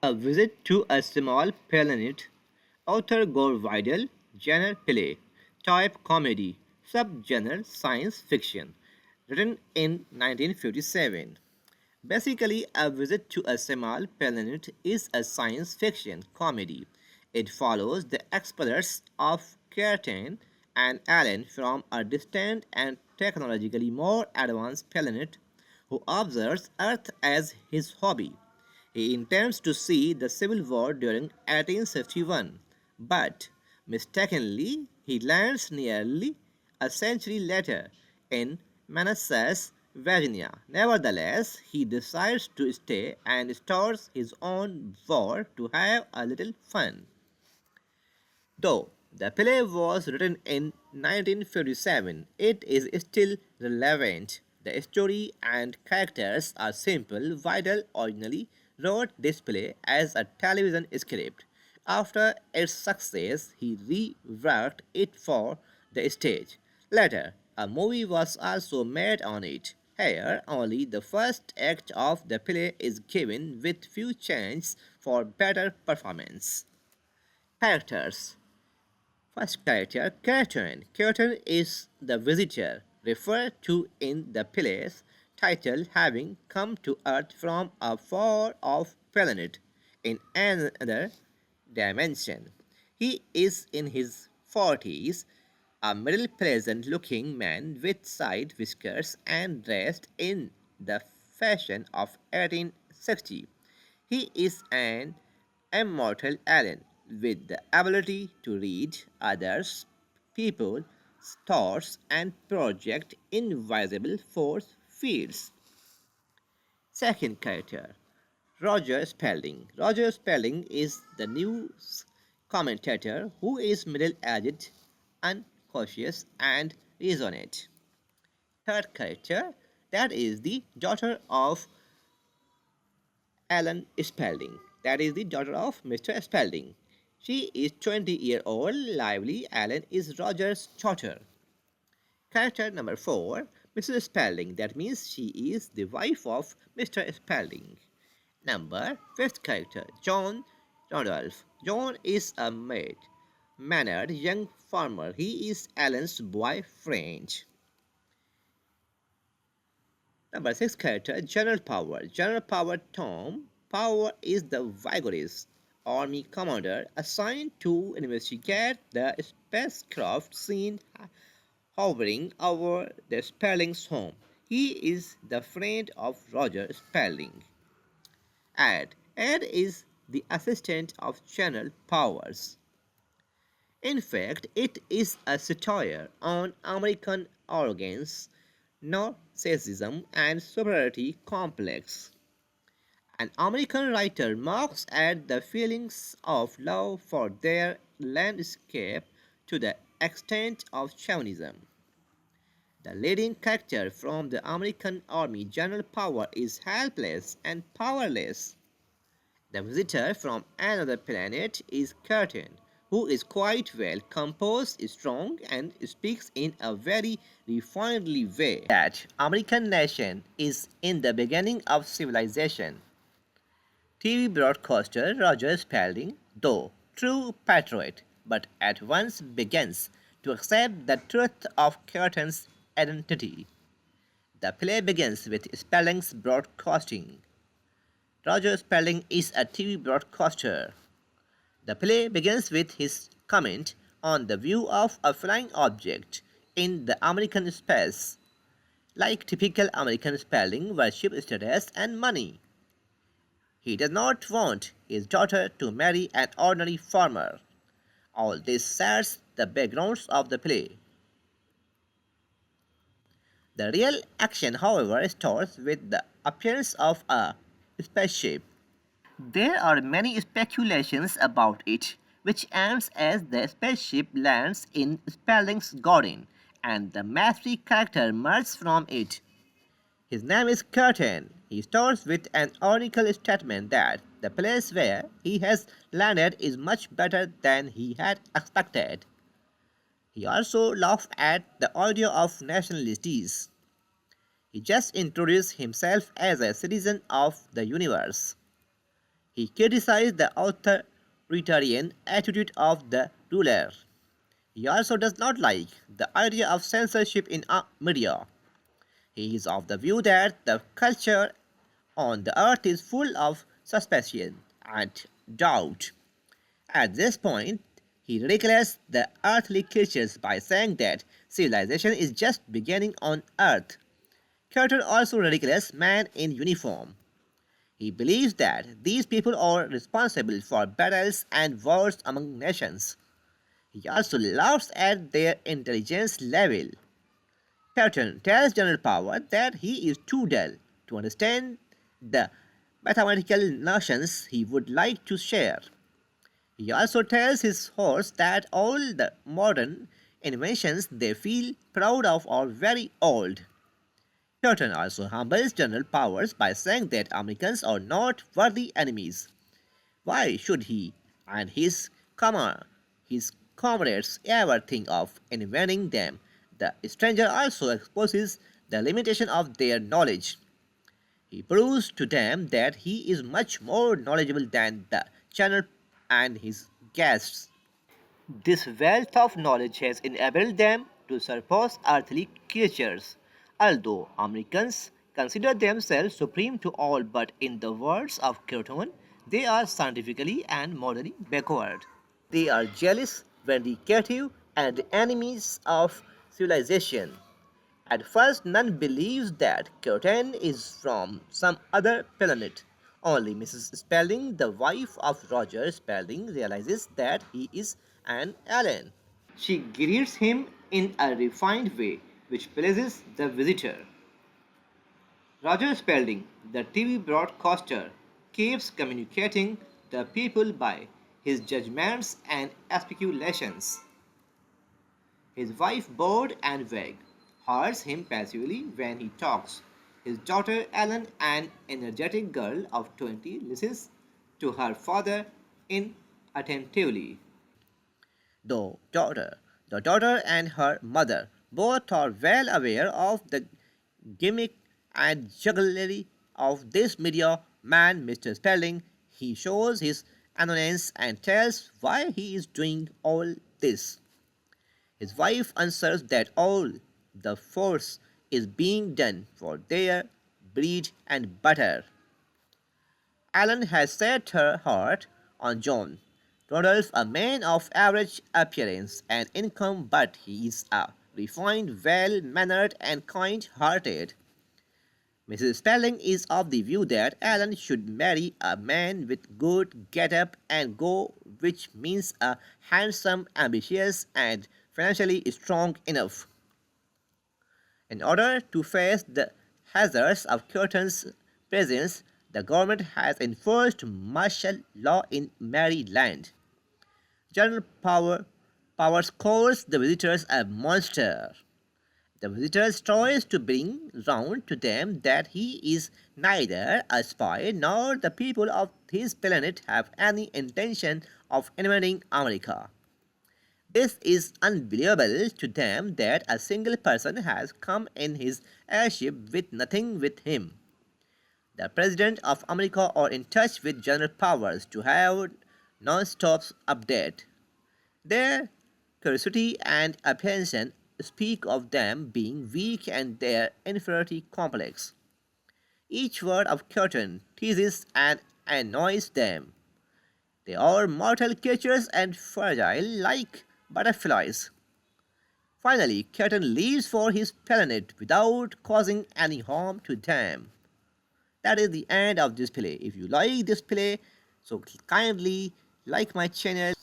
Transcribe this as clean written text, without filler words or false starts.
A Visit to a Small Planet, author Gore Vidal, genre play, type comedy, subgenre science fiction, written in 1957. Basically, A Visit to a Small Planet is a science fiction comedy. It follows the explorers of Kreton and Alien from a distant and technologically more advanced planet who observes Earth as his hobby. He intends to see the Civil War during 1861, but mistakenly he lands nearly a century later in Manassas, Virginia. Nevertheless, he decides to stay and starts his own war to have a little fun. Though the play was written in 1957, it is still relevant. The story and characters are simple. Vidal originally wrote this play as a television script. After its success, he reworked it for the stage. Later, a movie was also made on it. Here, only the first act of the play is given with few changes for better performance. Characters. First character, Kreton. Kreton is the visitor referred to in the play's title, having come to Earth from a far-off planet in another dimension. He is in his 40s, a middle pleasant looking man with side whiskers and dressed in the fashion of 1860. He is an immortal alien with the ability to read others, people, thoughts, and project invisible force fields. Second character, Roger Spelling. Roger Spelling is the news commentator who is middle aged, unconscious, and resonant. Third character, that is the daughter of Alan Spelling. That is the daughter of Mr. Spelling. She is 20-year-old, lively. Alan is Roger's daughter. Character number 4, Mrs. Spelling. That means she is the wife of Mr. Spelling. Number 5th character, John Randolph. John is a mannered young farmer. He is Alan's boyfriend. Number 6 character, General Power. General Power Tom. Power is the vigorous army commander assigned to investigate the spacecraft seen hovering over the Spelling's home. He is the friend of Roger Spelling. Ed is the assistant of General Powers. In fact, it is a satire on American arrogance, narcissism, and superiority complex. An American writer mocks at the feelings of love for their landscape to the extent of chauvinism. The leading character from the American Army, General Power, is helpless and powerless. The visitor from another planet is Curtin, who is quite well composed, strong, and speaks in a very refinedly way. That American nation is in the beginning of civilization. TV broadcaster Roger Spelling, though true patriot, but at once begins to accept the truth of Curtin's identity. The play begins with Spelling's broadcasting. Roger Spelling is a TV broadcaster. The play begins with his comment on the view of a flying object in the American space. Like typical American Spelling, worship status and money. He does not want his daughter to marry an ordinary farmer. All this sets the backgrounds of the play. The real action, however, starts with the appearance of a spaceship. There are many speculations about it, which ends as the spaceship lands in Spelling's garden and the mystery character emerges from it. His name is Curtin. He starts with an oracle statement that the place where he has landed is much better than he had expected. He also laughs at the idea of nationalities. He just introduced himself as a citizen of the universe. He criticized the authoritarian attitude of the ruler. He also does not like the idea of censorship in media. He is of the view that the culture on the earth is full of suspicion and doubt. At this point, he ridicules the earthly creatures by saying that civilization is just beginning on earth. Kreton also ridicules man in uniform. He believes that these people are responsible for battles and wars among nations. He also laughs at their intelligence level. Patton tells General Power that he is too dull to understand the mathematical notions he would like to share. He also tells his horse that all the modern inventions they feel proud of are very old. Patton also humbles General Powers by saying that Americans are not worthy enemies. Why should he and his comrades ever think of inventing them? The stranger also exposes the limitation of their knowledge. He proves to them that he is much more knowledgeable than the channel and his guests. This wealth of knowledge has enabled them to surpass earthly creatures. Although Americans consider themselves supreme to all, but in the words of Kreton, they are scientifically and morally backward. They are jealous, vindictive, and enemies of civilization. At first, none believes that Kreton is from some other planet. Only Mrs. Spalding, the wife of Roger Spalding, realizes that he is an alien. She greets him in a refined way, which pleases the visitor. Roger Spalding, the TV broadcaster, keeps communicating the people by his judgments and speculations. His wife, bored and vague, hears him passively when he talks. His daughter, Ellen, an energetic girl of 20, listens to her father inattentively. The daughter, the daughter and her mother both are well aware of the gimmick and jugglery of this media man, Mr. Spelling. He shows his annoyance and tells why he is doing all this. His wife answers that all the force is being done for their bread and butter. Ellen has set her heart on John. Rodolph, a man of average appearance and income, but he is a refined, well mannered, and kind hearted. Mrs. Spelling is of the view that Ellen should marry a man with good get up and go, which means a handsome, ambitious, and financially strong enough. In order to face the hazards of Curtin's presence, the government has enforced martial law in Maryland. General Powers calls the visitors a monster. The visitors tries to bring round to them that he is neither a spy nor the people of his planet have any intention of invading America. This is unbelievable to them that a single person has come in his airship with nothing with him. The President of America are in touch with General Powers to have non-stop update. Their curiosity and apprehension speak of them being weak and their inferiority complex. Each word of Curtin teases and annoys them. They are mortal creatures and fragile like butterflies. Finally, Curtin leaves for his planet without causing any harm to them. That is the end of this play. If you like this play, so kindly like my channel.